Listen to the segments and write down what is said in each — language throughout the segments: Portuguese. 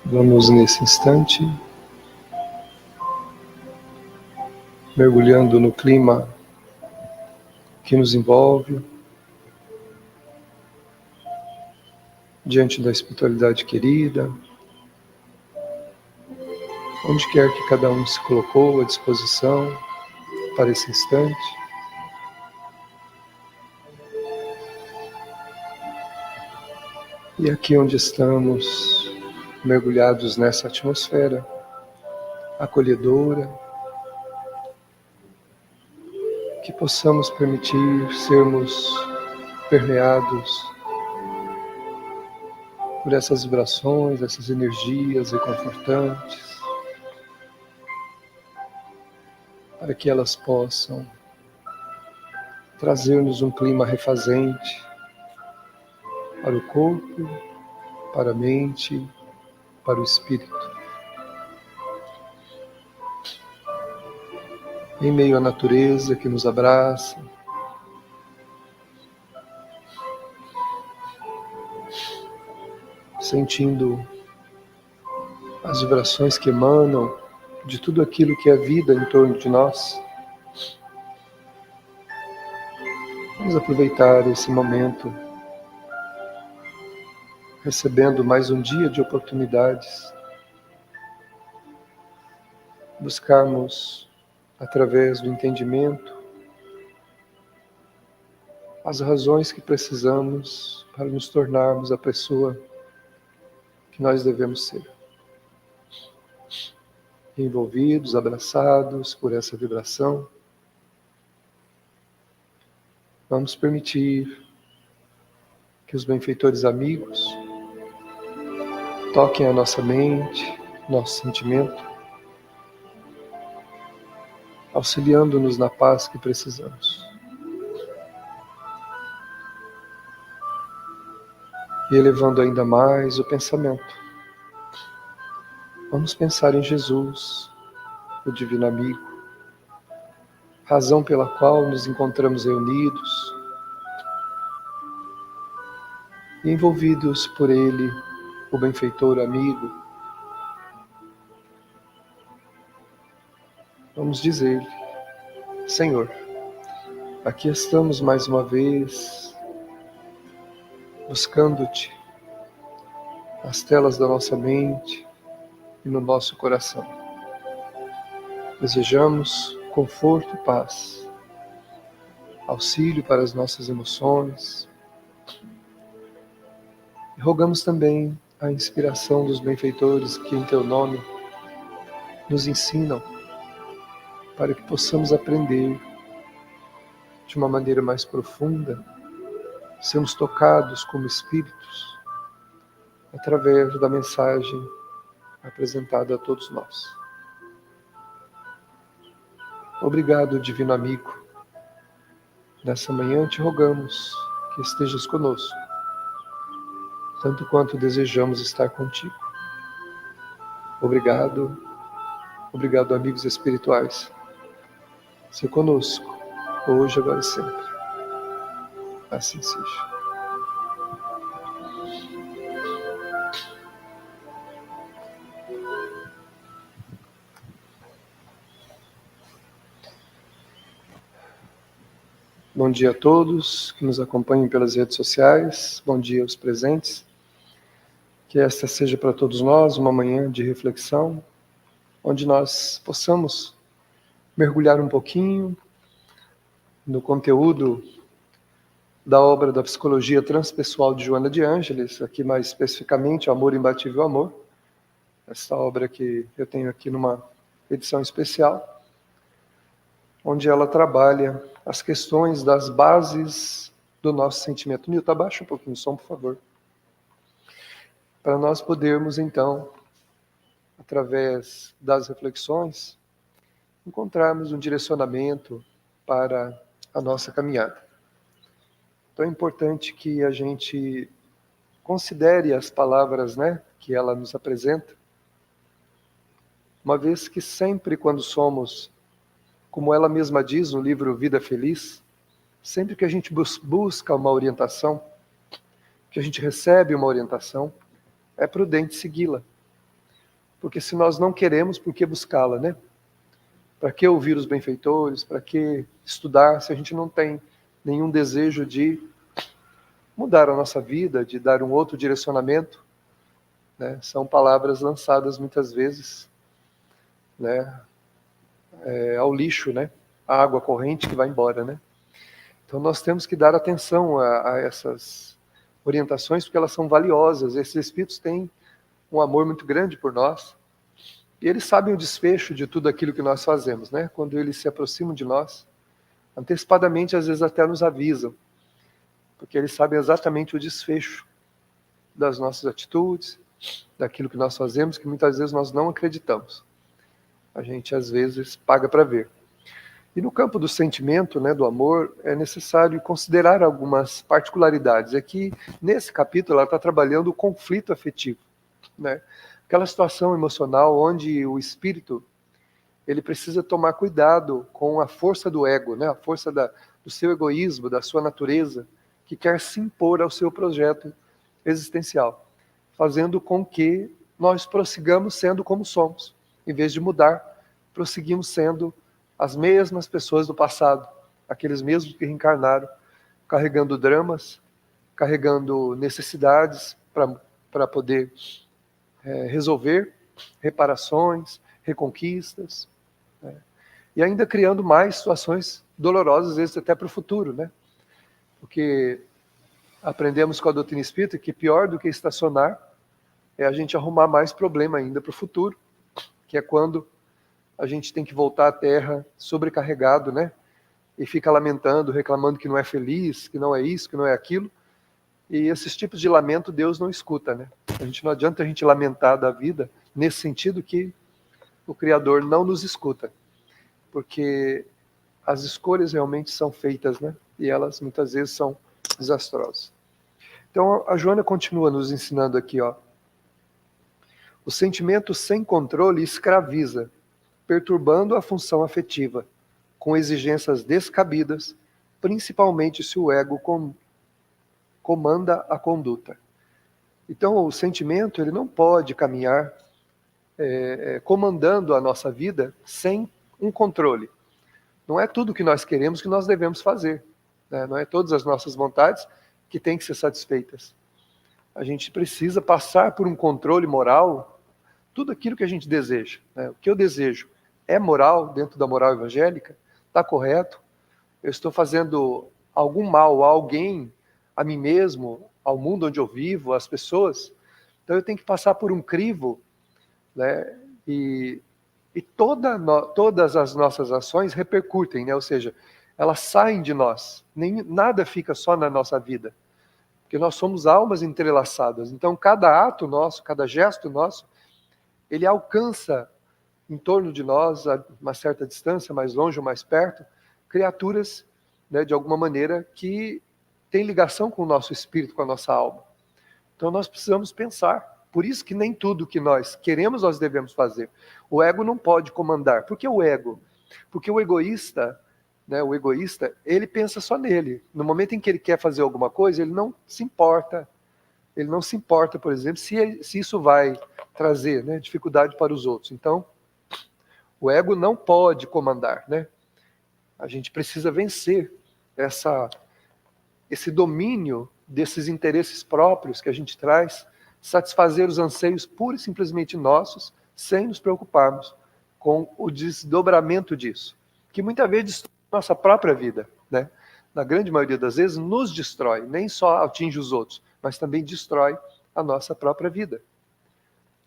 Vamos, nesse instante, mergulhando no clima que nos envolve, diante da espiritualidade querida, onde quer que cada um se colocou à disposição para esse instante. E aqui onde estamos, mergulhados nessa atmosfera acolhedora, que possamos permitir sermos permeados por essas vibrações, essas energias reconfortantes, para que elas possam trazer-nos um clima refazente para o corpo, para a mente, para o espírito. Em meio à natureza que nos abraça, sentindo as vibrações que emanam de tudo aquilo que é vida em torno de nós. Vamos aproveitar esse momento, recebendo mais um dia de oportunidades, buscarmos, através do entendimento, as razões que precisamos para nos tornarmos a pessoa que nós devemos ser. Envolvidos, abraçados por essa vibração, vamos permitir que os benfeitores amigos toquem a nossa mente, nosso sentimento, auxiliando-nos na paz que precisamos. E elevando ainda mais o pensamento, vamos pensar em Jesus, o Divino Amigo, razão pela qual nos encontramos reunidos e envolvidos por Ele, o benfeitor amigo. Vamos dizer-lhe: Senhor, aqui estamos mais uma vez, buscando-te nas telas da nossa mente e no nosso coração. Desejamos conforto e paz, auxílio para as nossas emoções, e rogamos também a inspiração dos benfeitores que em Teu nome nos ensinam, para que possamos aprender de uma maneira mais profunda, sermos tocados como espíritos através da mensagem apresentada a todos nós. Obrigado, Divino Amigo. Nessa manhã te rogamos que estejas conosco, tanto quanto desejamos estar contigo. Obrigado, obrigado, amigos espirituais. Se conosco, hoje, agora e sempre. Assim seja. Bom dia a todos que nos acompanham pelas redes sociais. Bom dia aos presentes. Que esta seja para todos nós uma manhã de reflexão, onde nós possamos mergulhar um pouquinho no conteúdo da obra da Psicologia Transpessoal de Joana de Ângeles, aqui mais especificamente, O Amor Imbatível Amor, essa obra que eu tenho aqui numa edição especial, onde ela trabalha as questões das bases do nosso sentimento. Nilton, abaixa um pouquinho o som, por favor. Para nós podermos, então, através das reflexões, encontrarmos um direcionamento para a nossa caminhada. Então é importante que a gente considere as palavras, que ela nos apresenta, uma vez que sempre quando somos, como ela mesma diz no livro Vida Feliz, sempre que a gente busca uma orientação, que a gente recebe uma orientação, é prudente segui-la. Porque se nós não queremos, por que buscá-la, né? Para que ouvir os benfeitores? Para que estudar se a gente não tem nenhum desejo de mudar a nossa vida, de dar um outro direcionamento, né? São palavras lançadas muitas vezes, né, ao lixo, né? A água corrente que vai embora, né? Então nós temos que dar atenção a essas orientações, porque elas são valiosas. Esses espíritos têm um amor muito grande por nós, e eles sabem o desfecho de tudo aquilo que nós fazemos, né? Quando eles se aproximam de nós, antecipadamente, às vezes até nos avisam, porque eles sabem exatamente o desfecho das nossas atitudes, daquilo que nós fazemos, que muitas vezes nós não acreditamos. A gente, às vezes, paga para ver. E no campo do sentimento, né, do amor, é necessário considerar algumas particularidades. Aqui, nesse capítulo, ela está trabalhando o conflito afetivo, né? Aquela situação emocional onde o espírito ele precisa tomar cuidado com a força do ego, né? A força do seu egoísmo, da sua natureza, que quer se impor ao seu projeto existencial, fazendo com que nós prossigamos sendo como somos. Em vez de mudar, prosseguimos sendo as mesmas pessoas do passado, aqueles mesmos que reencarnaram, carregando dramas, carregando necessidades para poder resolver, reparações, reconquistas, né? E ainda criando mais situações dolorosas, às vezes até para o futuro, né? Porque aprendemos com a doutrina espírita que pior do que estacionar é a gente arrumar mais problema ainda para o futuro, que é quando a gente tem que voltar à Terra sobrecarregado, né? E fica lamentando, reclamando que não é feliz, que não é isso, que não é aquilo. E esses tipos de lamento Deus não escuta, né? Não adianta a gente lamentar da vida nesse sentido que o Criador não nos escuta, porque as escolhas realmente são feitas, né? E elas muitas vezes são desastrosas. Então a Joana continua nos ensinando aqui, ó. O sentimento sem controle escraviza, perturbando a função afetiva, com exigências descabidas, principalmente se o ego comanda a conduta. Então, o sentimento ele não pode caminhar comandando a nossa vida sem um controle. Não é tudo que nós queremos que nós devemos fazer, né? Não é todas as nossas vontades que têm que ser satisfeitas. A gente precisa passar por um controle moral, tudo aquilo que a gente deseja, né? O que eu desejo é moral, dentro da moral evangélica? Está correto? Eu estou fazendo algum mal a alguém, a mim mesmo, ao mundo onde eu vivo, às pessoas? Então eu tenho que passar por um crivo, né? E todas as nossas ações repercutem, né? Ou seja, elas saem de nós. Nada fica só na nossa vida, porque nós somos almas entrelaçadas. Então cada ato nosso, cada gesto nosso, ele alcança em torno de nós, a uma certa distância, mais longe ou mais perto, criaturas, né, de alguma maneira, que têm ligação com o nosso espírito, com a nossa alma. Então nós precisamos pensar. Por isso que nem tudo que nós queremos, nós devemos fazer. O ego não pode comandar. Por que o ego? Porque o egoísta, né, ele pensa só nele. No momento em que ele quer fazer alguma coisa, ele não se importa. Ele não se importa, por exemplo, se isso vai trazer, né, dificuldade para os outros. Então, o ego não pode comandar, né? A gente precisa vencer esse domínio desses interesses próprios que a gente traz, satisfazer os anseios pura e simplesmente nossos, sem nos preocuparmos com o desdobramento disso, que muitas vezes destrói a nossa própria vida, né? Na grande maioria das vezes nos destrói, nem só atinge os outros, mas também destrói a nossa própria vida.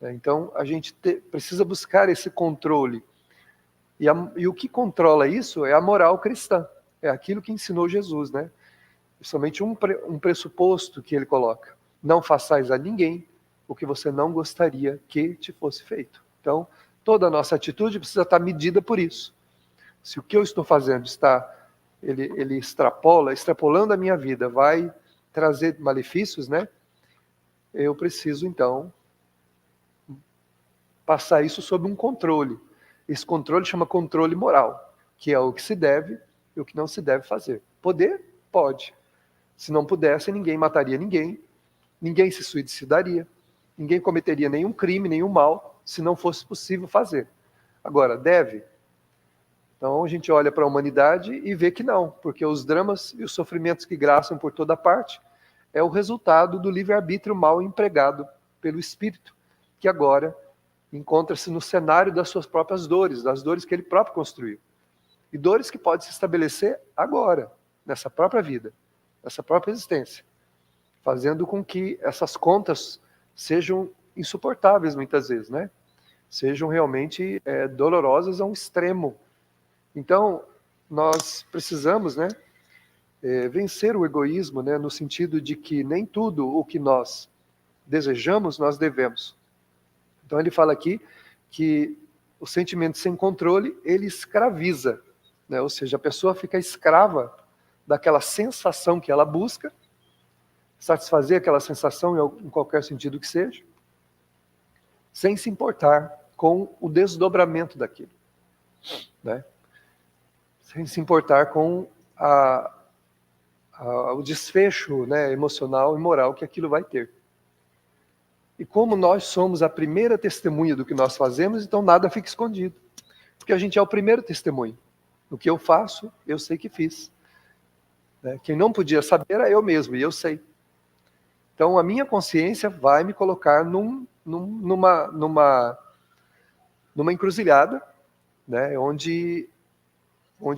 Então a gente precisa buscar esse controle. E o que controla isso é a moral cristã, é aquilo que ensinou Jesus, né? Somente um pressuposto que ele coloca: não façais a ninguém o que você não gostaria que te fosse feito. Então, toda a nossa atitude precisa estar medida por isso. Se o que eu estou fazendo ele extrapolando a minha vida, vai trazer malefícios, né? Eu preciso, então, passar isso sob um controle. Esse controle chama controle moral, que é o que se deve e o que não se deve fazer. Poder? Pode. Se não pudesse, ninguém mataria ninguém, ninguém se suicidaria, ninguém cometeria nenhum crime, nenhum mal, se não fosse possível fazer. Agora, deve? Então a gente olha para a humanidade e vê que não, porque os dramas e os sofrimentos que graçam por toda parte é o resultado do livre-arbítrio mal empregado pelo espírito, que agora encontra-se no cenário das suas próprias dores, das dores que ele próprio construiu. E dores que podem se estabelecer agora, nessa própria vida, nessa própria existência, fazendo com que essas contas sejam insuportáveis muitas vezes, né? Sejam realmente dolorosas a um extremo. Então, nós precisamos, né, vencer o egoísmo, né, no sentido de que nem tudo o que nós desejamos, nós devemos. Então, ele fala aqui que o sentimento sem controle, ele escraviza, né? Ou seja, a pessoa fica escrava daquela sensação que ela busca, satisfazer aquela sensação em qualquer sentido que seja, sem se importar com o desdobramento daquilo, né? Sem se importar com o desfecho, né, emocional e moral que aquilo vai ter. E como nós somos a primeira testemunha do que nós fazemos, então nada fica escondido. Porque a gente é o primeiro testemunho. O que eu faço, eu sei que fiz. Né? Quem não podia saber era eu mesmo, e eu sei. Então a minha consciência vai me colocar numa encruzilhada, né, onde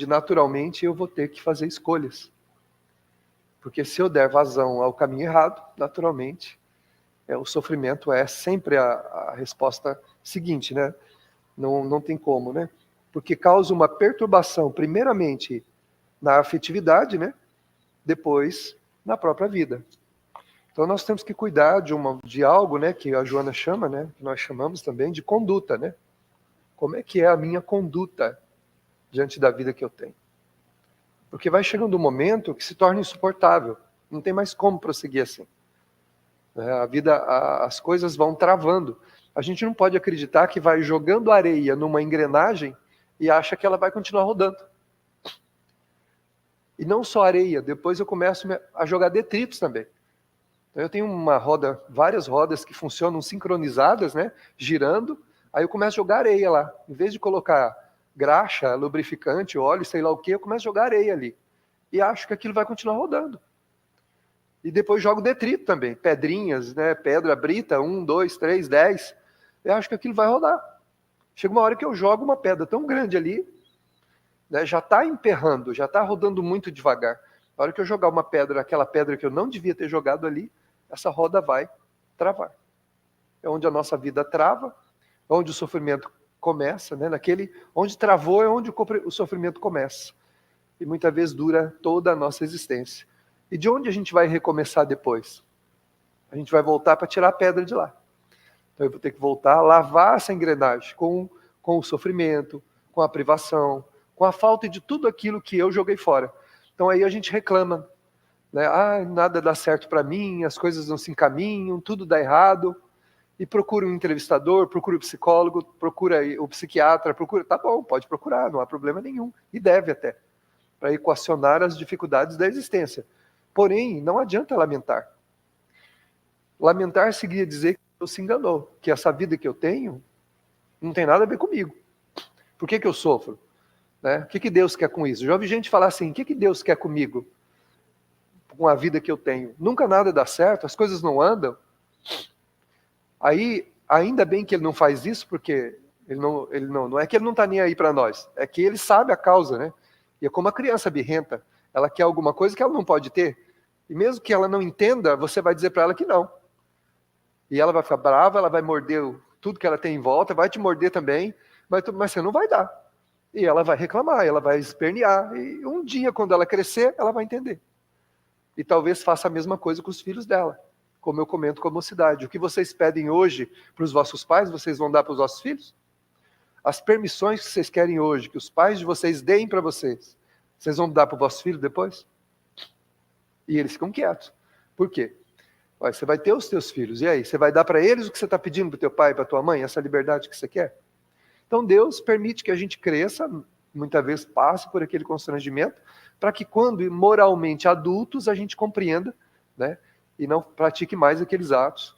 naturalmente eu vou ter que fazer escolhas. Porque se eu der vazão ao caminho errado, naturalmente, o sofrimento é sempre a resposta seguinte, né? Não tem como, né? Porque causa uma perturbação, primeiramente na afetividade, né? Depois na própria vida. Então nós temos que cuidar de algo, né? Que a Joana chama, né? Que nós chamamos também de conduta, né? Como é que é a minha conduta diante da vida que eu tenho? Porque vai chegando um momento que se torna insuportável. Não tem mais como prosseguir assim. A vida, as coisas vão travando. A gente não pode acreditar que vai jogando areia numa engrenagem e acha que ela vai continuar rodando. E não só areia, depois eu começo a jogar detritos também. Então eu tenho várias rodas que funcionam sincronizadas, né, girando, aí eu começo a jogar areia lá. Em vez de colocar graxa, lubrificante, óleo, sei lá o que, eu começo a jogar areia ali. E acho que aquilo vai continuar rodando. E depois jogo detrito também, pedrinhas, né, pedra brita, 1, 2, 3, 10. Eu acho que aquilo vai rodar. Chega uma hora que eu jogo uma pedra tão grande ali, né, já está emperrando, já está rodando muito devagar. Na hora que eu jogar uma pedra, aquela pedra que eu não devia ter jogado ali, essa roda vai travar. É onde a nossa vida trava, onde o sofrimento começa, né, onde travou é onde o sofrimento começa. E muitas vezes dura toda a nossa existência. E de onde a gente vai recomeçar depois? A gente vai voltar para tirar a pedra de lá. Então eu vou ter que voltar a lavar essa engrenagem com o sofrimento, com a privação, com a falta de tudo aquilo que eu joguei fora. Então aí a gente reclama, né? Nada dá certo para mim, as coisas não se encaminham, tudo dá errado. E procura um entrevistador, procura um psicólogo, procura o psiquiatra, tá bom, pode procurar, não há problema nenhum. E deve até, para equacionar as dificuldades da existência. Porém, não adianta lamentar. Lamentar seria dizer que Deus se enganou, que essa vida que eu tenho não tem nada a ver comigo. Por que eu sofro? Né? O que Deus quer com isso? Já ouvi gente falar assim, o que Deus quer comigo? Com a vida que eu tenho? Nunca nada dá certo, as coisas não andam. Aí, ainda bem que ele não faz isso, porque não é que ele não está nem aí para nós, é que ele sabe a causa, né? E é como a criança birrenta, ela quer alguma coisa que ela não pode ter. E mesmo que ela não entenda, você vai dizer para ela que não. E ela vai ficar brava, ela vai morder tudo que ela tem em volta, vai te morder também, mas você não vai dar. E ela vai reclamar, ela vai espernear. E um dia, quando ela crescer, ela vai entender. E talvez faça a mesma coisa com os filhos dela. Como eu comento com a mocidade. O que vocês pedem hoje para os vossos pais, vocês vão dar para os vossos filhos? As permissões que vocês querem hoje, que os pais de vocês deem para vocês vão dar para o vosso filho depois? E eles ficam quietos. Por quê? Olha, você vai ter os teus filhos, e aí? Você vai dar para eles o que você está pedindo para o teu pai e para a tua mãe? Essa liberdade que você quer? Então Deus permite que a gente cresça, muitas vezes passe por aquele constrangimento, para que quando moralmente adultos a gente compreenda, né, e não pratique mais aqueles atos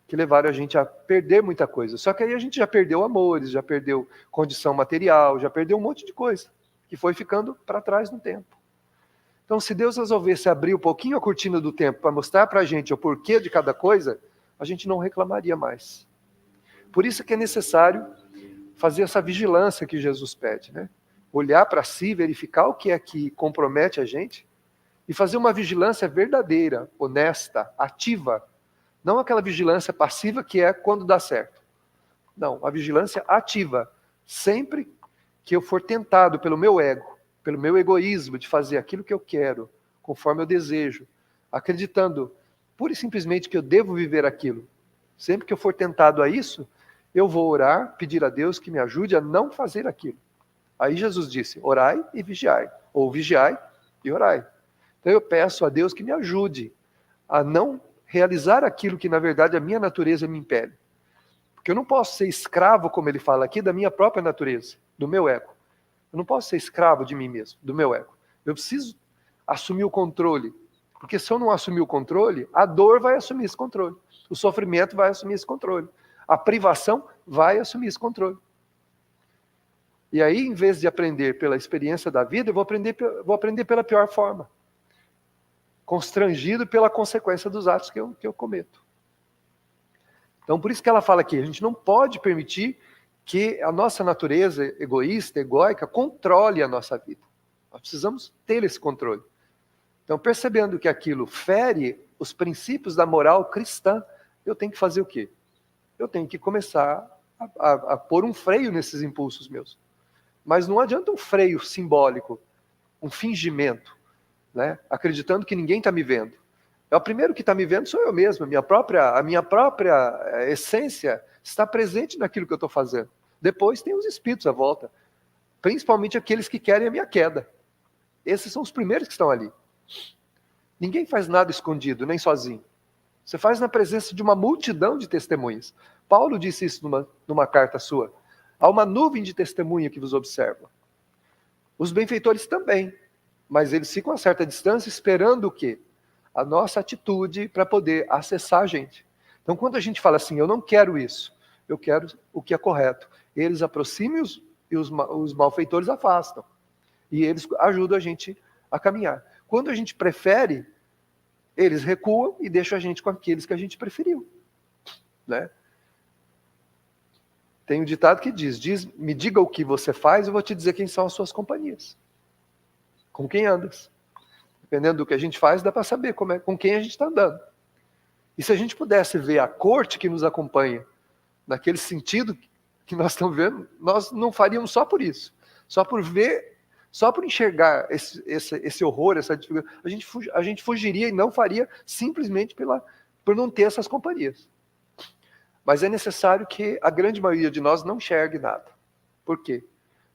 que levaram a gente a perder muita coisa. Só que aí a gente já perdeu amores, já perdeu condição material, já perdeu um monte de coisa, que foi ficando para trás no tempo. Então, se Deus resolvesse abrir um pouquinho a cortina do tempo para mostrar para a gente o porquê de cada coisa, a gente não reclamaria mais. Por isso que é necessário fazer essa vigilância que Jesus pede, né? Olhar para si, verificar o que é que compromete a gente e fazer uma vigilância verdadeira, honesta, ativa. Não aquela vigilância passiva que é quando dá certo. Não, a vigilância ativa. Sempre que eu for tentado pelo meu ego, pelo meu egoísmo de fazer aquilo que eu quero, conforme eu desejo, acreditando pura e simplesmente que eu devo viver aquilo. Sempre que eu for tentado a isso, eu vou orar, pedir a Deus que me ajude a não fazer aquilo. Aí Jesus disse, orai e vigiai. Ou vigiai e orai. Então eu peço a Deus que me ajude a não realizar aquilo que, na verdade, a minha natureza me impele. Porque eu não posso ser escravo, como ele fala aqui, da minha própria natureza, do meu ego. Eu não posso ser escravo de mim mesmo, do meu ego. Eu preciso assumir o controle. Porque se eu não assumir o controle, a dor vai assumir esse controle. O sofrimento vai assumir esse controle. A privação vai assumir esse controle. E aí, em vez de aprender pela experiência da vida, eu vou aprender pela pior forma. Constrangido pela consequência dos atos que eu cometo. Então, por isso que ela fala aqui, a gente não pode permitir que a nossa natureza egoísta, egóica, controle a nossa vida. Nós precisamos ter esse controle. Então, percebendo que aquilo fere os princípios da moral cristã, eu tenho que fazer o quê? Eu tenho que começar a pôr um freio nesses impulsos meus. Mas não adianta um freio simbólico, um fingimento, né? Acreditando que ninguém está me vendo. O primeiro que está me vendo sou eu mesmo, a minha própria essência está presente naquilo que eu estou fazendo. Depois tem os espíritos à volta, principalmente aqueles que querem a minha queda. Esses são os primeiros que estão ali. Ninguém faz nada escondido, nem sozinho. Você faz na presença de uma multidão de testemunhas. Paulo disse isso numa carta sua. Há uma nuvem de testemunha que vos observa. Os benfeitores também, mas eles ficam a certa distância esperando o quê? A nossa atitude para poder acessar a gente. Então, quando a gente fala assim, eu não quero isso, eu quero o que é correto. Eles aproximam e os malfeitores afastam. E eles ajudam a gente a caminhar. Quando a gente prefere, eles recuam e deixam a gente com aqueles que a gente preferiu. Né? Tem um ditado que diz, me diga o que você faz, eu vou te dizer quem são as suas companhias. Com quem andas. Dependendo do que a gente faz, dá para saber com quem a gente está andando. E se a gente pudesse ver a corte que nos acompanha, naquele sentido que nós estamos vendo, nós não faríamos só por isso. Só por ver, só por enxergar esse horror, essa dificuldade, a gente fugiria e não faria simplesmente por não ter essas companhias. Mas é necessário que a grande maioria de nós não enxergue nada. Por quê?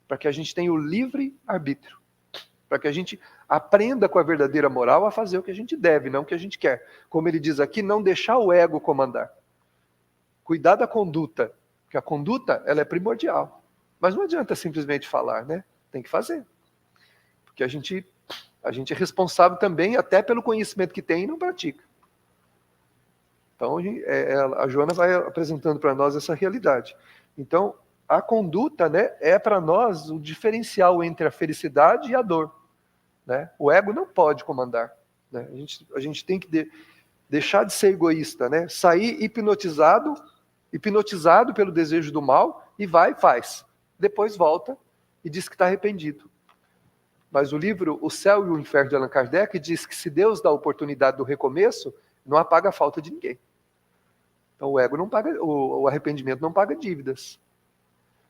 Para que a gente tenha o livre arbítrio. Para que a gente aprenda com a verdadeira moral a fazer o que a gente deve, não o que a gente quer. Como ele diz aqui, não deixar o ego comandar. Cuidar da conduta, porque a conduta ela é primordial. Mas não adianta simplesmente falar, né? Tem que fazer. Porque a gente é responsável também até pelo conhecimento que tem e não pratica. Então, a Joana vai apresentando para nós essa realidade. Então, a conduta, né, é para nós o diferencial entre a felicidade e a dor. Né? O ego não pode comandar. Né? A gente tem que deixar de ser egoísta, né? Sair hipnotizado pelo desejo do mal e vai e faz. Depois volta e diz que está arrependido. Mas o livro O Céu e o Inferno de Allan Kardec diz que se Deus dá a oportunidade do recomeço, não apaga a falta de ninguém. Então o ego não paga, o arrependimento não paga dívidas.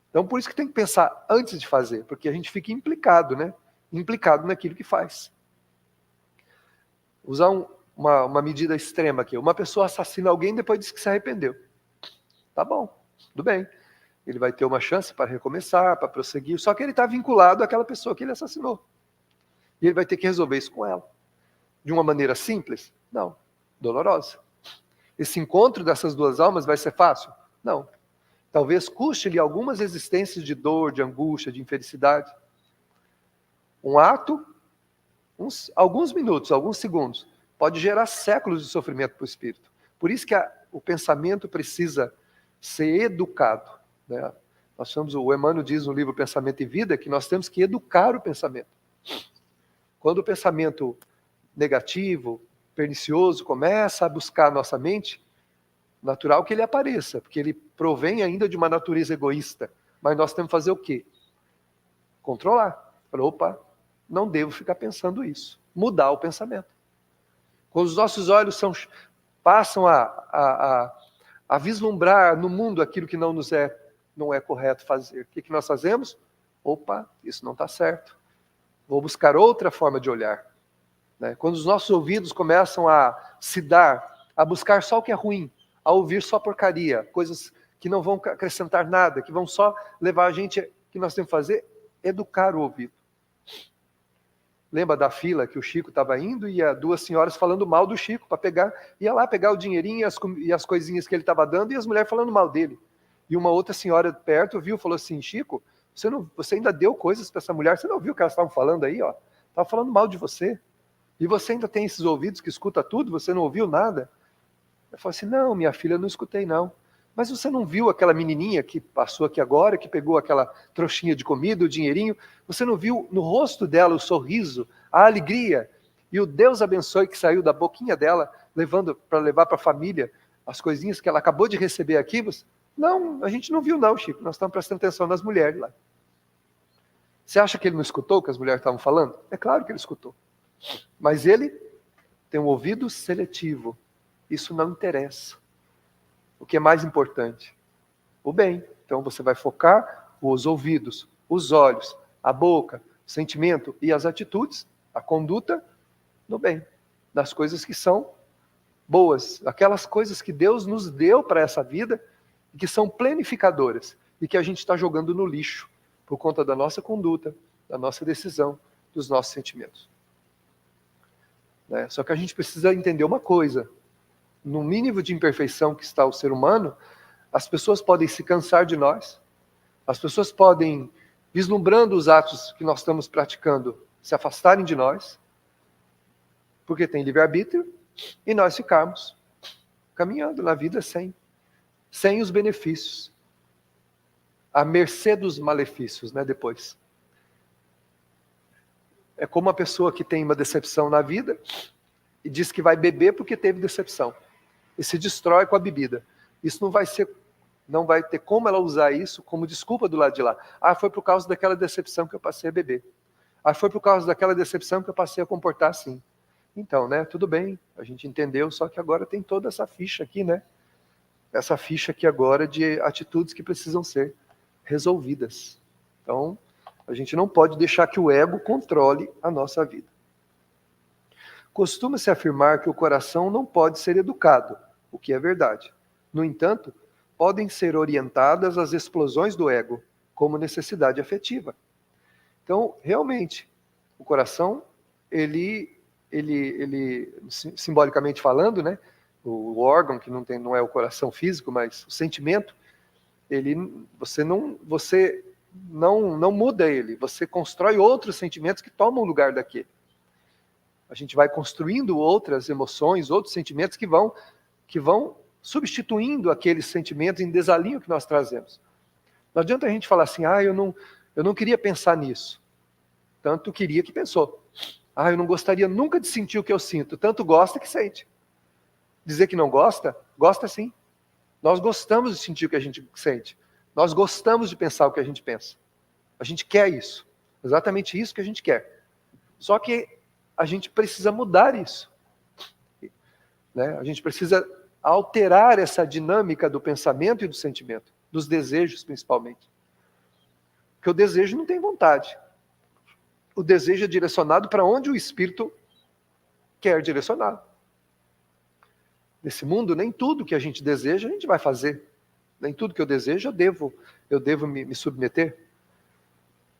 Então por isso que tem que pensar antes de fazer, porque a gente fica implicado, né? Implicado naquilo que faz. Usar uma medida extrema aqui. Uma pessoa assassina alguém e depois diz que se arrependeu. Tá bom, tudo bem. Ele vai ter uma chance para recomeçar, para prosseguir, só que ele está vinculado àquela pessoa que ele assassinou. E ele vai ter que resolver isso com ela. De uma maneira simples? Não. Dolorosa. Esse encontro dessas duas almas vai ser fácil? Não. Talvez custe-lhe algumas existências de dor, de angústia, de infelicidade. Um ato, alguns minutos, alguns segundos, pode gerar séculos de sofrimento para o espírito. Por isso que O pensamento precisa ser educado, né? O Emmanuel diz no livro Pensamento e Vida que nós temos que educar o pensamento. Quando o pensamento negativo, pernicioso, começa a buscar a nossa mente, natural que ele apareça, porque ele provém ainda de uma natureza egoísta. Mas nós temos que fazer o quê? Controlar. Opa, não devo ficar pensando isso. Mudar o pensamento. Quando os nossos olhos passam a vislumbrar no mundo aquilo que não é correto fazer, o que nós fazemos? Opa, isso não está certo. Vou buscar outra forma de olhar. Né? Quando os nossos ouvidos começam a buscar só o que é ruim, a ouvir só porcaria, coisas que não vão acrescentar nada, que vão só levar a gente, o que nós temos que fazer? Educar o ouvido. Lembra da fila que o Chico estava indo e as duas senhoras falando mal do Chico para ia lá pegar o dinheirinho e as coisinhas que ele estava dando e as mulheres falando mal dele. E uma outra senhora perto viu e falou assim: Chico, você ainda deu coisas para essa mulher, você não viu o que elas estavam falando aí? Estavam falando mal de você. E você ainda tem esses ouvidos que escuta tudo, você não ouviu nada? Eu falei assim: não, minha filha, eu não escutei não. Mas você não viu aquela menininha que passou aqui agora, que pegou aquela trouxinha de comida, o dinheirinho? Você não viu no rosto dela o sorriso, a alegria? E o Deus abençoe que saiu da boquinha dela, para levar para a família as coisinhas que ela acabou de receber aqui? Não, a gente não viu não, Chico. Nós estamos prestando atenção nas mulheres lá. Você acha que ele não escutou o que as mulheres estavam falando? É claro que ele escutou. Mas ele tem um ouvido seletivo. Isso não interessa. O que é mais importante? O bem. Então você vai focar os ouvidos, os olhos, a boca, o sentimento e as atitudes, a conduta, no bem. Nas coisas que são boas. Aquelas coisas que Deus nos deu para essa vida e que são planificadoras e que a gente está jogando no lixo por conta da nossa conduta, da nossa decisão, dos nossos sentimentos. Né? Só que a gente precisa entender uma coisa. No mínimo de imperfeição que está o ser humano, as pessoas podem se cansar de nós, as pessoas podem, vislumbrando os atos que nós estamos praticando, se afastarem de nós, porque tem livre-arbítrio, e nós ficarmos caminhando na vida sem os benefícios, à mercê dos malefícios, né, depois. É como uma pessoa que tem uma decepção na vida e diz que vai beber porque teve decepção. E se destrói com a bebida. Isso não vai ter como ela usar isso como desculpa do lado de lá. Foi por causa daquela decepção que eu passei a beber. Foi por causa daquela decepção que eu passei a comportar assim. Então, né, tudo bem, a gente entendeu, só que agora tem toda essa ficha aqui, né? Essa ficha aqui agora de atitudes que precisam ser resolvidas. Então, a gente não pode deixar que o ego controle a nossa vida. Costuma-se afirmar que o coração não pode ser educado, o que é verdade. No entanto, podem ser orientadas as explosões do ego, como necessidade afetiva. Então, realmente, o coração, ele simbolicamente falando, né, o órgão que não é o coração físico, mas o sentimento, você não muda ele, você constrói outros sentimentos que tomam o lugar daquele. A gente vai construindo outras emoções, outros sentimentos que vão substituindo aqueles sentimentos em desalinho que nós trazemos. Não adianta a gente falar assim: eu não queria pensar nisso. Tanto queria que pensou. Eu não gostaria nunca de sentir o que eu sinto. Tanto gosta que sente. Dizer que não gosta, gosta sim. Nós gostamos de sentir o que a gente sente. Nós gostamos de pensar o que a gente pensa. A gente quer isso. Exatamente isso que a gente quer. Só que a gente precisa mudar isso. Né? A gente precisa alterar essa dinâmica do pensamento e do sentimento, dos desejos principalmente. Porque o desejo não tem vontade. O desejo é direcionado para onde o espírito quer direcionar. Nesse mundo, nem tudo que a gente deseja, a gente vai fazer. Nem tudo que eu desejo, eu devo me submeter.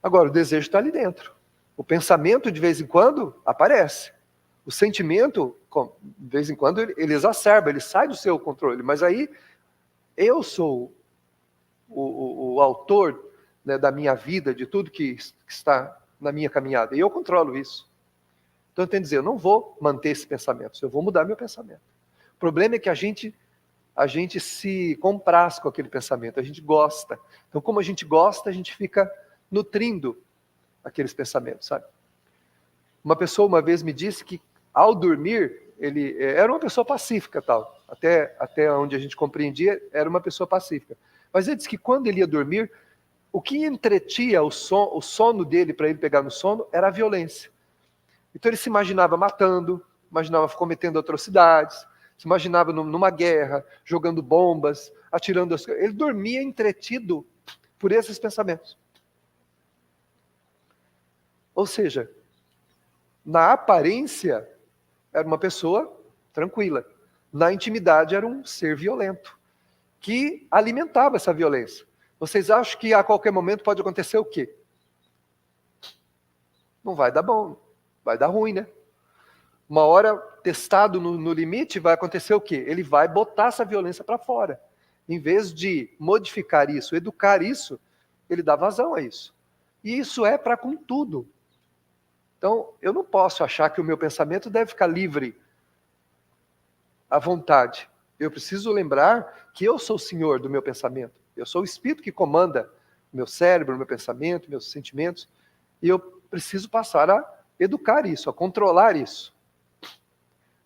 Agora, o desejo está ali dentro. O pensamento, de vez em quando, aparece. O sentimento, de vez em quando, ele exacerba, ele sai do seu controle. Mas aí, eu sou o autor, né, da minha vida, de tudo que está na minha caminhada. E eu controlo isso. Então, eu tenho que dizer, eu não vou manter esse pensamento, eu vou mudar meu pensamento. O problema é que a gente a gente se compraz com aquele pensamento, a gente gosta. Então, como a gente gosta, a gente fica nutrindo aqueles pensamentos, sabe? Uma pessoa uma vez me disse que, ao dormir, ele era uma pessoa pacífica, tal. Até onde a gente compreendia, era uma pessoa pacífica. Mas ele disse que quando ele ia dormir, o que entretia o sono dele para ele pegar no sono era a violência. Então ele se imaginava matando, imaginava cometendo atrocidades, se imaginava numa guerra, jogando bombas, atirando as coisas. Ele dormia entretido por esses pensamentos. Ou seja, na aparência, era uma pessoa tranquila. Na intimidade, era um ser violento, que alimentava essa violência. Vocês acham que a qualquer momento pode acontecer o quê? Não vai dar bom, vai dar ruim, né? Uma hora, testado no limite, vai acontecer o quê? Ele vai botar essa violência para fora. Em vez de modificar isso, educar isso, ele dá vazão a isso. E isso é para com tudo. Então, eu não posso achar que o meu pensamento deve ficar livre à vontade. Eu preciso lembrar que eu sou o senhor do meu pensamento. Eu sou o espírito que comanda o meu cérebro, o meu pensamento, meus sentimentos. E eu preciso passar a educar isso, a controlar isso,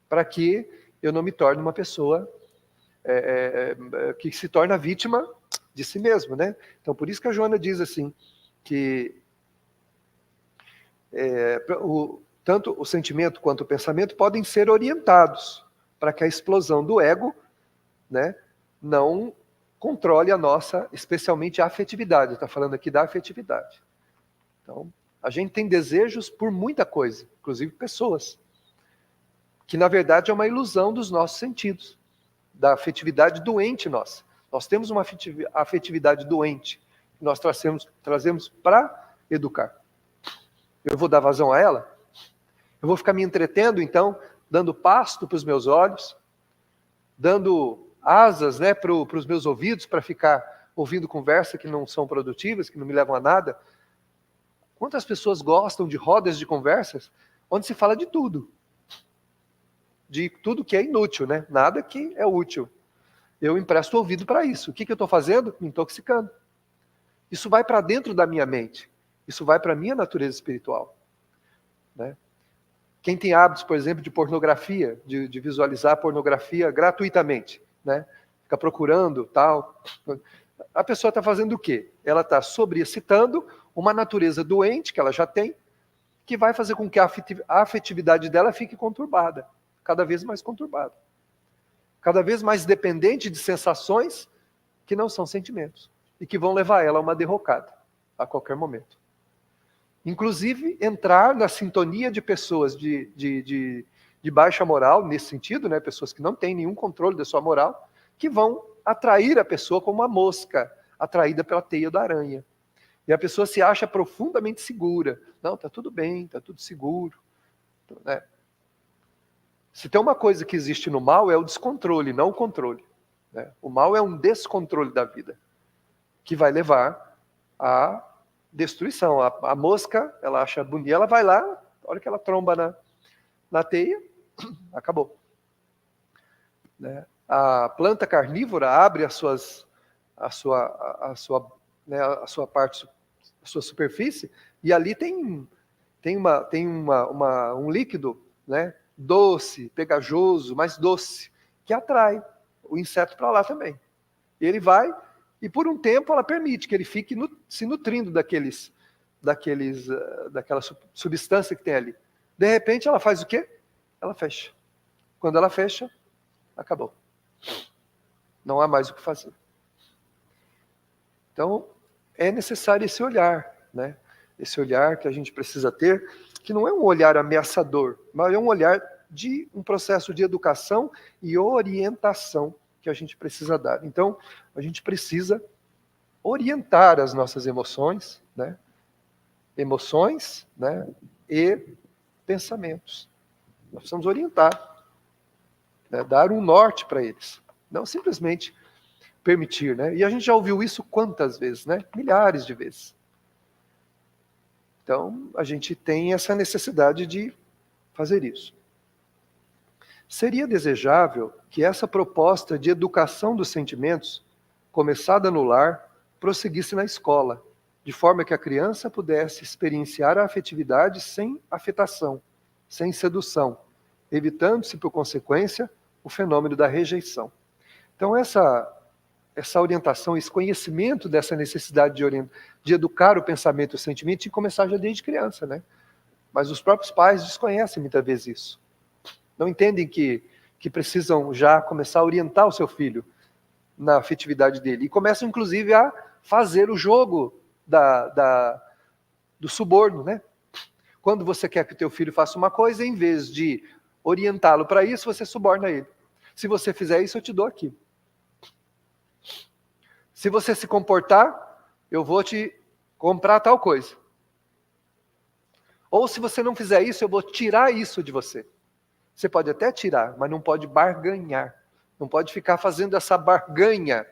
para que eu não me torne uma pessoa que se torna vítima de si mesmo, né? Então, por isso que a Joana diz assim, que tanto o sentimento quanto o pensamento podem ser orientados para que a explosão do ego, né, não controle a nossa, especialmente a afetividade. Está falando aqui da afetividade. Então, a gente tem desejos por muita coisa, inclusive pessoas, que na verdade é uma ilusão dos nossos sentidos, da afetividade doente nossa. Nós temos uma afetividade doente, que nós trazemos para educar. Eu vou dar vazão a ela? Eu vou ficar me entretendo, então, dando pasto para os meus olhos, dando asas, né, para os meus ouvidos, para ficar ouvindo conversas que não são produtivas, que não me levam a nada? Quantas pessoas gostam de rodas de conversas onde se fala de tudo que é inútil, né? Nada que é útil. Eu empresto o ouvido para isso. O que eu estou fazendo? Me intoxicando. Isso vai para dentro da minha mente. Isso vai para a minha natureza espiritual, né? Quem tem hábitos, por exemplo, de pornografia, de visualizar pornografia gratuitamente, né? Fica procurando, tal. A pessoa está fazendo o quê? Ela está sobreexcitando uma natureza doente que ela já tem, que vai fazer com que a afetividade dela fique conturbada, cada vez mais conturbada. Cada vez mais dependente de sensações que não são sentimentos e que vão levar ela a uma derrocada a qualquer momento. Inclusive, entrar na sintonia de pessoas de baixa moral, nesse sentido, né? Pessoas que não têm nenhum controle da sua moral, que vão atrair a pessoa como uma mosca atraída pela teia da aranha. E a pessoa se acha profundamente segura. Não, está tudo bem, está tudo seguro, né? Se tem uma coisa que existe no mal, é o descontrole, não o controle, né? O mal é um descontrole da vida, que vai levar à destruição. A mosca, ela acha bonita, ela vai lá, a hora que ela tromba na teia, acabou, né? A planta carnívora abre a sua parte, a sua superfície, e ali tem um líquido, né, doce, pegajoso, mais doce, que atrai o inseto para lá também. E ele vai, e por um tempo ela permite que ele fique se nutrindo daquela substância que tem ali. De repente ela faz o quê? Ela fecha. Quando ela fecha, acabou. Não há mais o que fazer. Então, é necessário esse olhar, né? Esse olhar que a gente precisa ter, que não é um olhar ameaçador, mas é um olhar de um processo de educação e orientação que a gente precisa dar. Então, a gente precisa orientar as nossas emoções, né? Emoções, né? E pensamentos. Nós precisamos orientar, né? Dar um norte para eles, não simplesmente permitir, né? E a gente já ouviu isso quantas vezes, né? Milhares de vezes. Então, a gente tem essa necessidade de fazer isso. Seria desejável que essa proposta de educação dos sentimentos, começada no lar, prosseguisse na escola, de forma que a criança pudesse experienciar a afetividade sem afetação, sem sedução, evitando-se, por consequência, o fenômeno da rejeição. Então, essa orientação, esse conhecimento dessa necessidade de educar o pensamento e o sentimento tinha que começar já desde criança, né? Mas os próprios pais desconhecem muitas vezes isso. Não entendem que precisam já começar a orientar o seu filho na afetividade dele. E começam, inclusive, a fazer o jogo do suborno, né? Quando você quer que o teu filho faça uma coisa, em vez de orientá-lo para isso, você suborna ele. Se você fizer isso, eu te dou aquilo. Se você se comportar, eu vou te comprar tal coisa. Ou se você não fizer isso, eu vou tirar isso de você. Você pode até tirar, mas não pode barganhar. Não pode ficar fazendo essa barganha.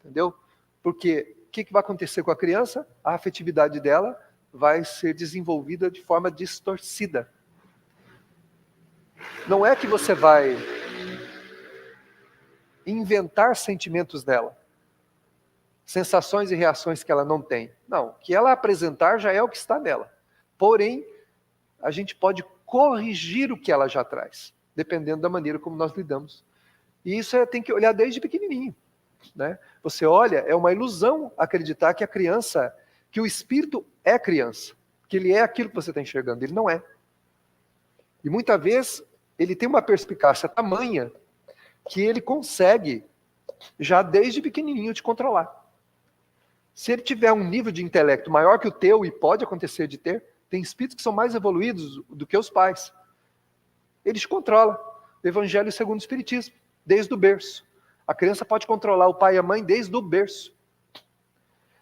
Entendeu? Porque o que vai acontecer com a criança? A afetividade dela vai ser desenvolvida de forma distorcida. Não é que você vai inventar sentimentos nela, sensações e reações que ela não tem. Não, o que ela apresentar já é o que está nela. Porém, a gente pode corrigir o que ela já traz, dependendo da maneira como nós lidamos. E isso tem que olhar desde pequenininho, né? Você olha, é uma ilusão acreditar que a criança, que o espírito é criança, que ele é aquilo que você está enxergando. Ele não é. E muitas vezes ele tem uma perspicácia tamanha que ele consegue, já desde pequenininho, te controlar. Se ele tiver um nível de intelecto maior que o teu, e pode acontecer de ter, tem espíritos que são mais evoluídos do que os pais. Ele te controla. Evangelho segundo o Espiritismo, desde o berço. A criança pode controlar o pai e a mãe desde o berço.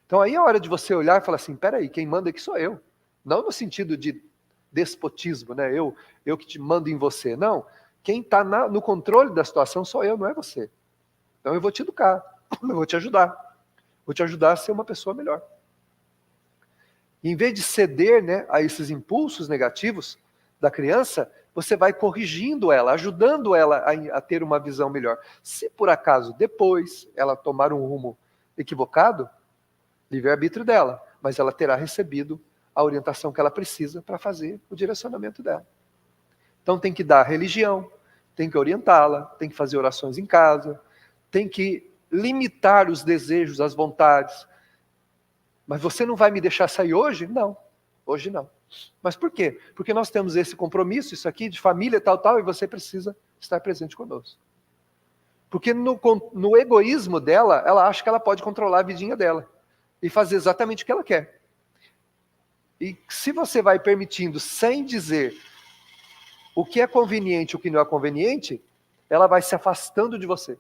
Então aí é a hora de você olhar e falar assim, peraí, quem manda aqui sou eu. Não no sentido de despotismo, né? Eu que te mando em você. Não. Quem está no controle da situação sou eu, não é você. Então eu vou te educar, eu vou te ajudar. Vou te ajudar a ser uma pessoa melhor. E em vez de ceder, né, a esses impulsos negativos da criança, você vai corrigindo ela, ajudando ela a ter uma visão melhor. Se por acaso depois ela tomar um rumo equivocado, livre-arbítrio dela, mas ela terá recebido a orientação que ela precisa para fazer o direcionamento dela. Então tem que dar religião, tem que orientá-la, tem que fazer orações em casa, tem que limitar os desejos, as vontades. Mas você não vai me deixar sair hoje? Não, hoje não. Mas por quê? Porque nós temos esse compromisso, isso aqui, de família, tal, e você precisa estar presente conosco. Porque no egoísmo dela, ela acha que ela pode controlar a vidinha dela e fazer exatamente o que ela quer. E se você vai permitindo, sem dizer o que é conveniente e o que não é conveniente, ela vai se afastando de você.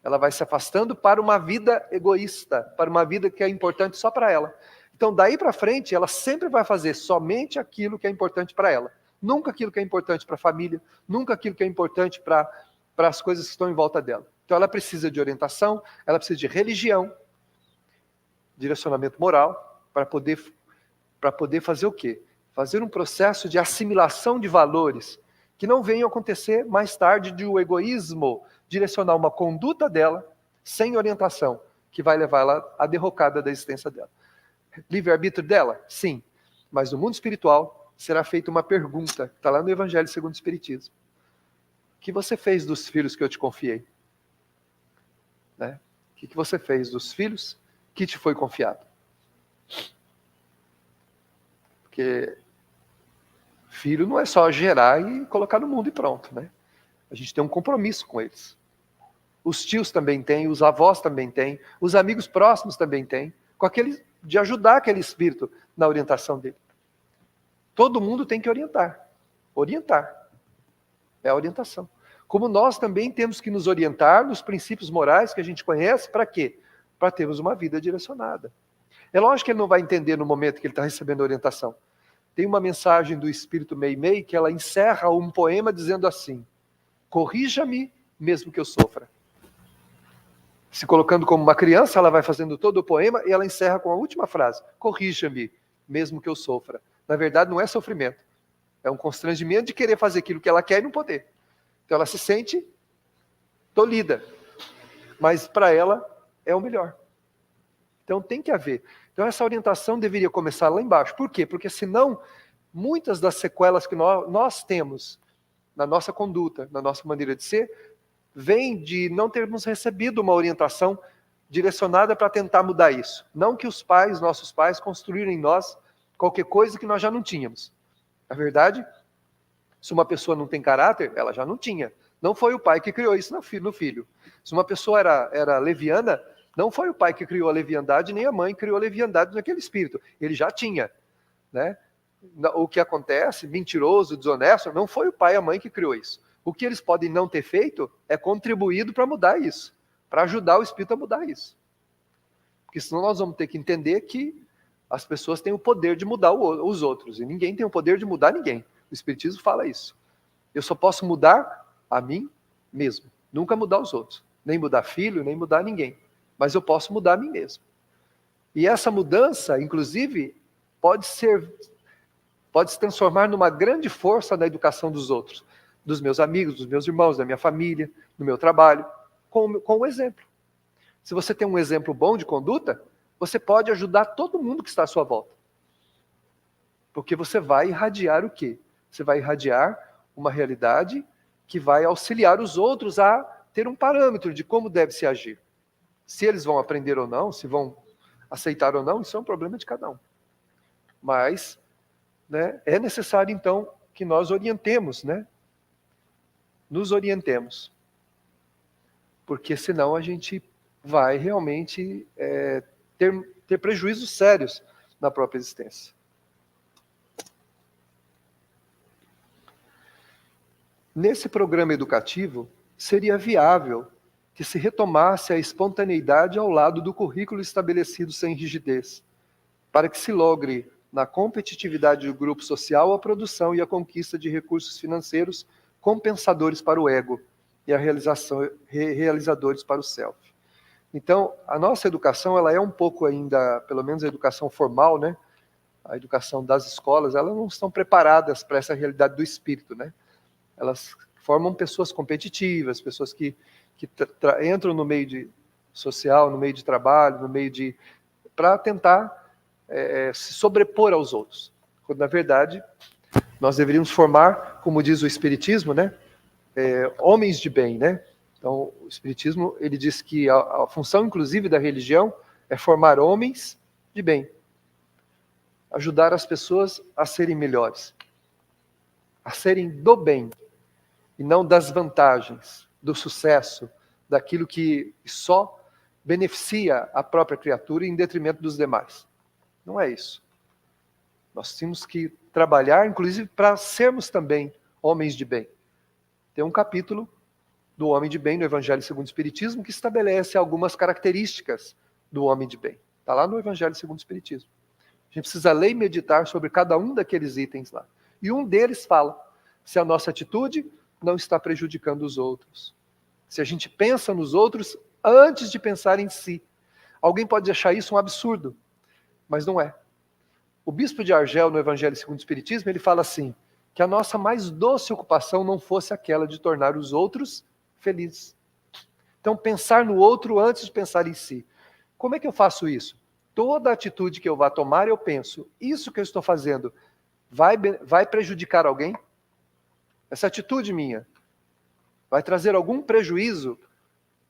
Ela vai se afastando para uma vida egoísta, para uma vida que é importante só para ela. Então, daí para frente, ela sempre vai fazer somente aquilo que é importante para ela. Nunca aquilo que é importante para a família, nunca aquilo que é importante para as coisas que estão em volta dela. Então, ela precisa de orientação, ela precisa de religião, direcionamento moral, para poder fazer o quê? Fazer um processo de assimilação de valores que não venham acontecer mais tarde de o egoísmo direcionar uma conduta dela sem orientação, que vai levá-la à derrocada da existência dela. Livre-arbítrio dela? Sim. Mas no mundo espiritual será feita uma pergunta, está lá no Evangelho segundo o Espiritismo. O que você fez dos filhos que eu te confiei? Né? O que você fez dos filhos que te foi confiado? Porque filho não é só gerar e colocar no mundo e pronto, né? A gente tem um compromisso com eles. Os tios também têm, os avós também têm, os amigos próximos também têm, de ajudar aquele espírito na orientação dele. Todo mundo tem que orientar. Orientar. É a orientação. Como nós também temos que nos orientar nos princípios morais que a gente conhece, para quê? Para termos uma vida direcionada. É lógico que ele não vai entender no momento que ele está recebendo a orientação. Tem uma mensagem do Espírito Meimei que ela encerra um poema dizendo assim: corrija-me mesmo que eu sofra. Se colocando como uma criança, ela vai fazendo todo o poema e ela encerra com a última frase: corrija-me mesmo que eu sofra. Na verdade, não é sofrimento. É um constrangimento de querer fazer aquilo que ela quer e não poder. Então ela se sente tolhida. Mas para ela é o melhor. Então tem que haver. Então essa orientação deveria começar lá embaixo. Por quê? Porque senão, muitas das sequelas que nós temos na nossa conduta, na nossa maneira de ser, vem de não termos recebido uma orientação direcionada para tentar mudar isso. Não que os pais, nossos pais, construíram em nós qualquer coisa que nós já não tínhamos. Na verdade, se uma pessoa não tem caráter, ela já não tinha. Não foi o pai que criou isso no filho. Se uma pessoa era leviana, não foi o pai que criou a leviandade, nem a mãe criou a leviandade naquele espírito. Ele já tinha, né? O que acontece, mentiroso, desonesto, não foi o pai e a mãe que criou isso. O que eles podem não ter feito é contribuído para mudar isso, para ajudar o espírito a mudar isso. Porque senão nós vamos ter que entender que as pessoas têm o poder de mudar os outros, e ninguém tem o poder de mudar ninguém. O Espiritismo fala isso. Eu só posso mudar a mim mesmo, nunca mudar os outros. Nem mudar filho, nem mudar ninguém. Mas eu posso mudar a mim mesmo. E essa mudança, inclusive, pode se transformar numa grande força na educação dos outros, dos meus amigos, dos meus irmãos, da minha família, do meu trabalho, com o exemplo. Se você tem um exemplo bom de conduta, você pode ajudar todo mundo que está à sua volta. Porque você vai irradiar o quê? Você vai irradiar uma realidade que vai auxiliar os outros a ter um parâmetro de como deve se agir. Se eles vão aprender ou não, se vão aceitar ou não, isso é um problema de cada um. Mas, né, é necessário, então, que nós orientemos, né? Nos orientemos. Porque senão a gente vai realmente ter prejuízos sérios na própria existência. Nesse programa educativo, seria viável que se retomasse a espontaneidade ao lado do currículo estabelecido sem rigidez, para que se logre, na competitividade do grupo social, a produção e a conquista de recursos financeiros compensadores para o ego e a realizadores para o self. Então, a nossa educação, ela é um pouco ainda, pelo menos a educação formal, né? A educação das escolas, elas não estão preparadas para essa realidade do espírito, né? Elas formam pessoas competitivas, pessoas que entram no meio social, no meio de trabalho, no meio para tentar se sobrepor aos outros. Quando, na verdade, nós deveríamos formar, como diz o Espiritismo, né? Homens de bem, né? Então, o Espiritismo, ele diz que a função, inclusive, da religião é formar homens de bem. Ajudar as pessoas a serem melhores. A serem do bem. E não das vantagens, do sucesso, daquilo que só beneficia a própria criatura em detrimento dos demais. Não é isso. Nós temos que trabalhar, inclusive, para sermos também homens de bem. Tem um capítulo do homem de bem no Evangelho segundo o Espiritismo que estabelece algumas características do homem de bem. Está lá no Evangelho segundo o Espiritismo. A gente precisa ler e meditar sobre cada um daqueles itens lá. E um deles fala se a nossa atitude não está prejudicando os outros. Se a gente pensa nos outros antes de pensar em si. Alguém pode achar isso um absurdo, mas não é. O bispo de Argel, no Evangelho segundo o Espiritismo, ele fala assim, que a nossa mais doce ocupação não fosse aquela de tornar os outros felizes. Então, pensar no outro antes de pensar em si. Como é que eu faço isso? Toda atitude que eu vá tomar, eu penso, isso que eu estou fazendo vai prejudicar alguém? Essa atitude minha vai trazer algum prejuízo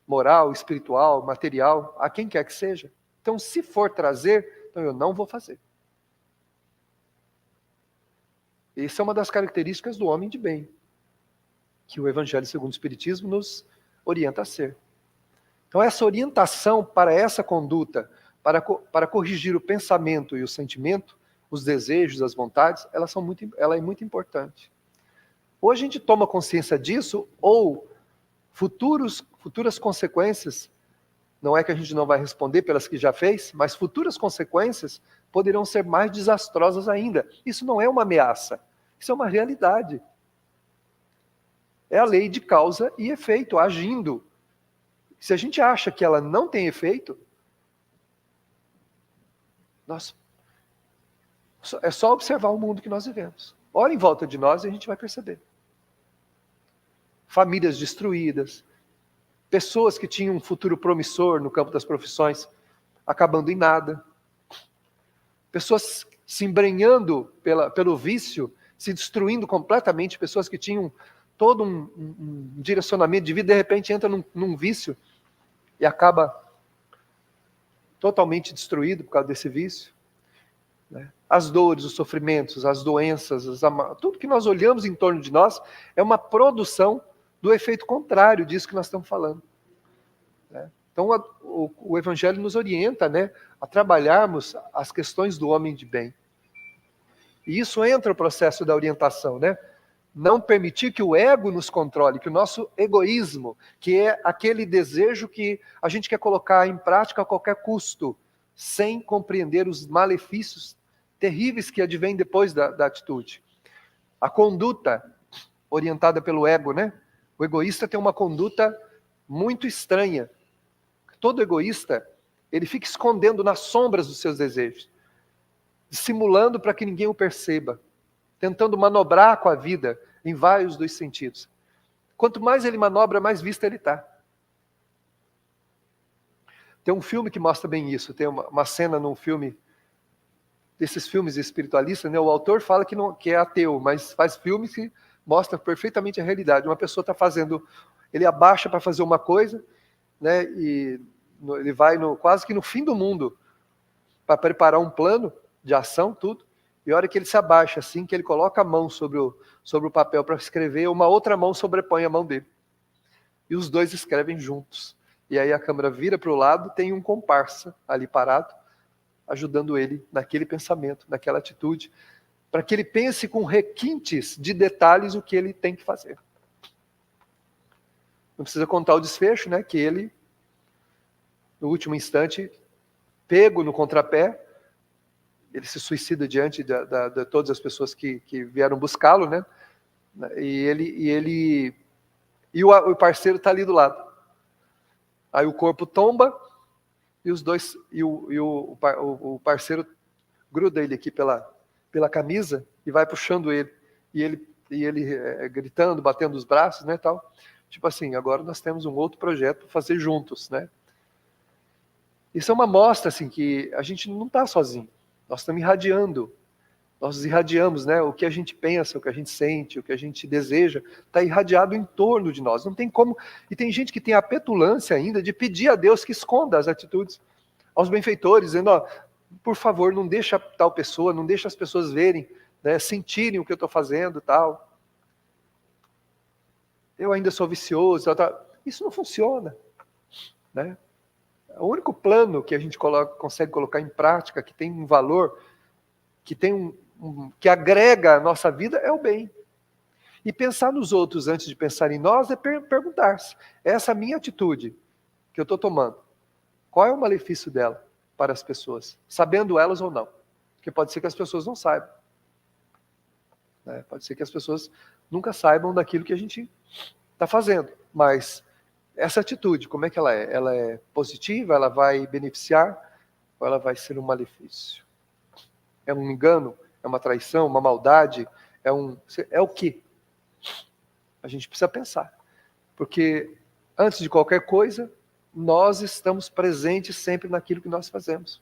moral, espiritual, material, a quem quer que seja? Então, se for trazer, então eu não vou fazer. Essa é uma das características do homem de bem, que o Evangelho segundo o Espiritismo nos orienta a ser. Então, essa orientação para essa conduta, para corrigir o pensamento e o sentimento, os desejos, as vontades, ela é muito importante. Ou a gente toma consciência disso, ou futuras consequências, não é que a gente não vai responder pelas que já fez, mas futuras consequências poderão ser mais desastrosas ainda. Isso não é uma ameaça, isso é uma realidade. É a lei de causa e efeito, agindo. Se a gente acha que ela não tem efeito, é só observar o mundo que nós vivemos. Olha em volta de nós e a gente vai perceber. Famílias destruídas, pessoas que tinham um futuro promissor no campo das profissões, acabando em nada. Pessoas se embrenhando pelo vício, se destruindo completamente, pessoas que tinham todo um direcionamento de vida, de repente entra num vício e acaba totalmente destruído por causa desse vício. Né? As dores, os sofrimentos, as doenças, tudo que nós olhamos em torno de nós é uma produção do efeito contrário disso que nós estamos falando. Né? Então o Evangelho nos orienta, né, a trabalharmos as questões do homem de bem. E isso entra no processo da orientação, né? Não permitir que o ego nos controle, que o nosso egoísmo, que é aquele desejo que a gente quer colocar em prática a qualquer custo, sem compreender os malefícios terríveis que advêm depois da atitude. A conduta orientada pelo ego, né? O egoísta tem uma conduta muito estranha. Todo egoísta, ele fica escondendo nas sombras dos seus desejos, dissimulando para que ninguém o perceba, tentando manobrar com a vida em vários dos sentidos. Quanto mais ele manobra, mais vista ele está. Tem um filme que mostra bem isso, tem uma cena num filme, desses filmes espiritualistas, né? O autor fala que é ateu, mas faz filmes que mostram perfeitamente a realidade. Uma pessoa está fazendo, ele abaixa para fazer uma coisa, né? E ele vai quase que no fim do mundo para preparar um plano de ação, tudo. E a hora que ele se abaixa, assim, que ele coloca a mão sobre o papel para escrever, uma outra mão sobrepõe a mão dele. E os dois escrevem juntos. E aí a câmera vira para o lado, tem um comparsa ali parado, ajudando ele naquele pensamento, naquela atitude, para que ele pense com requintes de detalhes o que ele tem que fazer. Não precisa contar o desfecho, né? Que ele, no último instante, pego no contrapé, ele se suicida diante de todas as pessoas que vieram buscá-lo, né? E o parceiro está ali do lado. Aí o corpo tomba e os dois o parceiro gruda ele aqui pela camisa e vai puxando ele. E ele gritando, batendo os braços, né, tal. Tipo assim, agora nós temos um outro projeto para fazer juntos, né? Isso é uma mostra assim que a gente não está sozinho. Nós estamos irradiando. Nós irradiamos, né? O que a gente pensa, o que a gente sente, o que a gente deseja, está irradiado em torno de nós. Não tem como. E tem gente que tem a petulância ainda de pedir a Deus que esconda as atitudes. Aos benfeitores, dizendo, ó, por favor, não deixa tal pessoa, não deixa as pessoas verem, né, sentirem o que eu estou fazendo, tal. Eu ainda sou vicioso, tal. Isso não funciona, né? O único plano que a gente consegue colocar em prática, que tem um valor, que tem que agrega a nossa vida, é o bem. E pensar nos outros antes de pensar em nós é perguntar-se, essa minha atitude que eu estou tomando, qual é o malefício dela para as pessoas? Sabendo elas ou não. Porque pode ser que as pessoas não saibam. Né? Pode ser que as pessoas nunca saibam daquilo que a gente está fazendo. Mas essa atitude, como é que ela é? Ela é positiva? Ela vai beneficiar? Ou ela vai ser um malefício? É um engano? É uma traição? Uma maldade? É o quê? A gente precisa pensar. Porque antes de qualquer coisa, nós estamos presentes sempre naquilo que nós fazemos.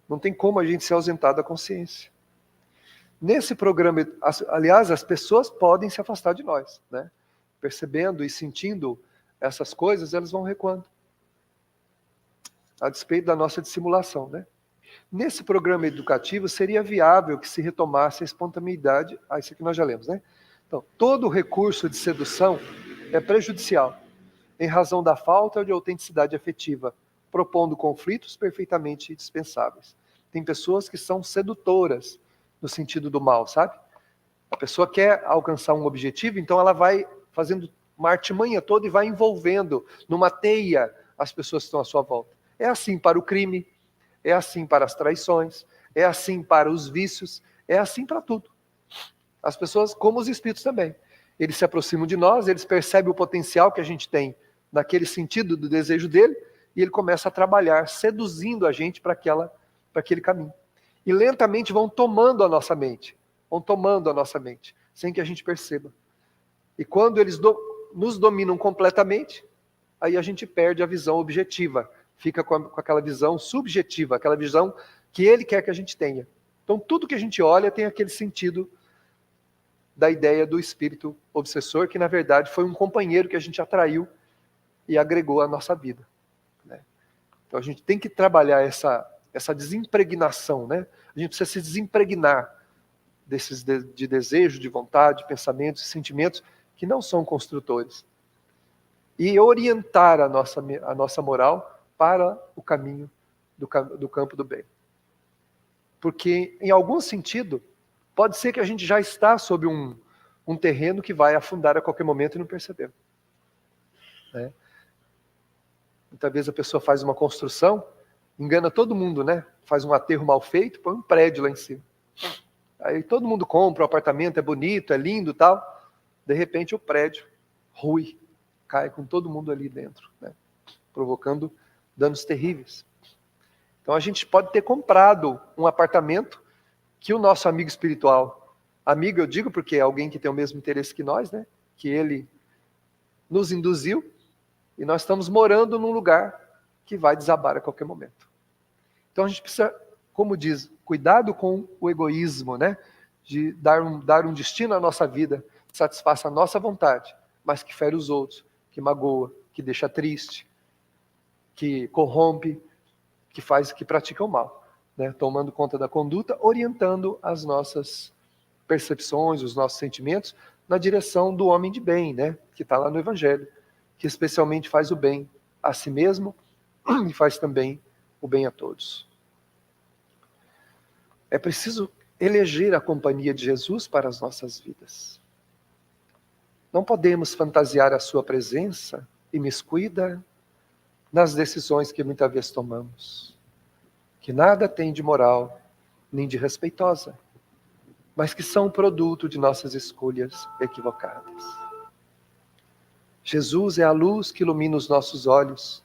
Não tem como a gente se ausentar da consciência. Nesse programa, aliás, as pessoas podem se afastar de nós, né? Percebendo e sentindo essas coisas, elas vão recuando. A despeito da nossa dissimulação, né? Nesse programa educativo, seria viável que se retomasse a espontaneidade. Isso aqui nós já lemos, né? Então, todo recurso de sedução é prejudicial, em razão da falta de autenticidade afetiva, propondo conflitos perfeitamente dispensáveis. Tem pessoas que são sedutoras, no sentido do mal, sabe? A pessoa quer alcançar um objetivo, então ela vai fazendo uma artimanha toda e vai envolvendo numa teia as pessoas que estão à sua volta. É assim para o crime, é assim para as traições, é assim para os vícios, é assim para tudo. As pessoas, como os espíritos também. Eles se aproximam de nós, eles percebem o potencial que a gente tem naquele sentido do desejo dele, e ele começa a trabalhar, seduzindo a gente para aquele caminho. E lentamente vão tomando a nossa mente. vão tomando a nossa mente, sem que a gente perceba. E quando eles nos dominam completamente, aí a gente perde a visão objetiva, fica com aquela visão subjetiva, aquela visão que ele quer que a gente tenha. Então tudo que a gente olha tem aquele sentido da ideia do espírito obsessor, que na verdade foi um companheiro que a gente atraiu e agregou à nossa vida. Né? Então a gente tem que trabalhar essa desimpregnação, né? A gente precisa se desempregnar desses de desejo, de vontade, pensamentos e sentimentos que não são construtores. E orientar a nossa moral para o caminho do campo do bem. Porque, em algum sentido, pode ser que a gente já está sob um terreno que vai afundar a qualquer momento e não percebeu. Né? Muitas vezes a pessoa faz uma construção, engana todo mundo, né? Faz um aterro mal feito, põe um prédio lá em cima. Aí todo mundo compra, o apartamento é bonito, é lindo e tal. De repente o prédio rui, cai com todo mundo ali dentro, né? Provocando danos terríveis. Então a gente pode ter comprado um apartamento que o nosso amigo espiritual, amigo eu digo porque é alguém que tem o mesmo interesse que nós, né? Que ele nos induziu e nós estamos morando num lugar que vai desabar a qualquer momento. Então a gente precisa, como diz, cuidado com o egoísmo, né? De dar um destino à nossa vida, que satisfaça a nossa vontade, mas que fere os outros, que magoa, que deixa triste, que corrompe, que pratica o mal, né? Tomando conta da conduta, orientando as nossas percepções, os nossos sentimentos na direção do homem de bem, né? Que está lá no Evangelho, que especialmente faz o bem a si mesmo e faz também o bem a todos. É preciso eleger a companhia de Jesus para as nossas vidas. Não podemos fantasiar a sua presença imiscuída nas decisões que muitas vezes tomamos, que nada tem de moral nem de respeitosa, mas que são produto de nossas escolhas equivocadas. Jesus é a luz que ilumina os nossos olhos,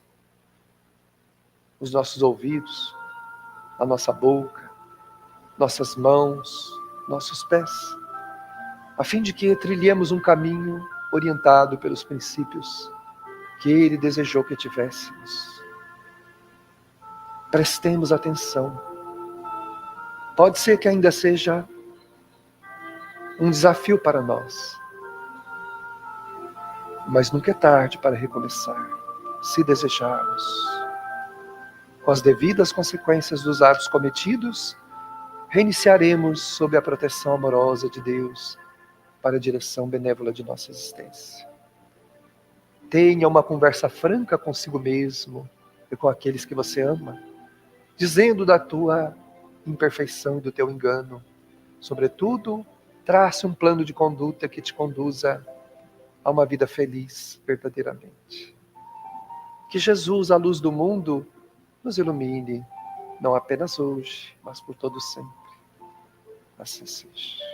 os nossos ouvidos, a nossa boca, nossas mãos, nossos pés, a fim de que trilhemos um caminho orientado pelos princípios que Ele desejou que tivéssemos. Prestemos atenção. Pode ser que ainda seja um desafio para nós, mas nunca é tarde para recomeçar, se desejarmos. Com as devidas consequências dos atos cometidos, reiniciaremos sob a proteção amorosa de Deus para a direção benévola de nossa existência. Tenha uma conversa franca consigo mesmo e com aqueles que você ama, dizendo da tua imperfeição e do teu engano. Sobretudo, trace um plano de conduta que te conduza a uma vida feliz verdadeiramente. Que Jesus, a luz do mundo, nos ilumine, não apenas hoje, mas por todo sempre. Assim seja.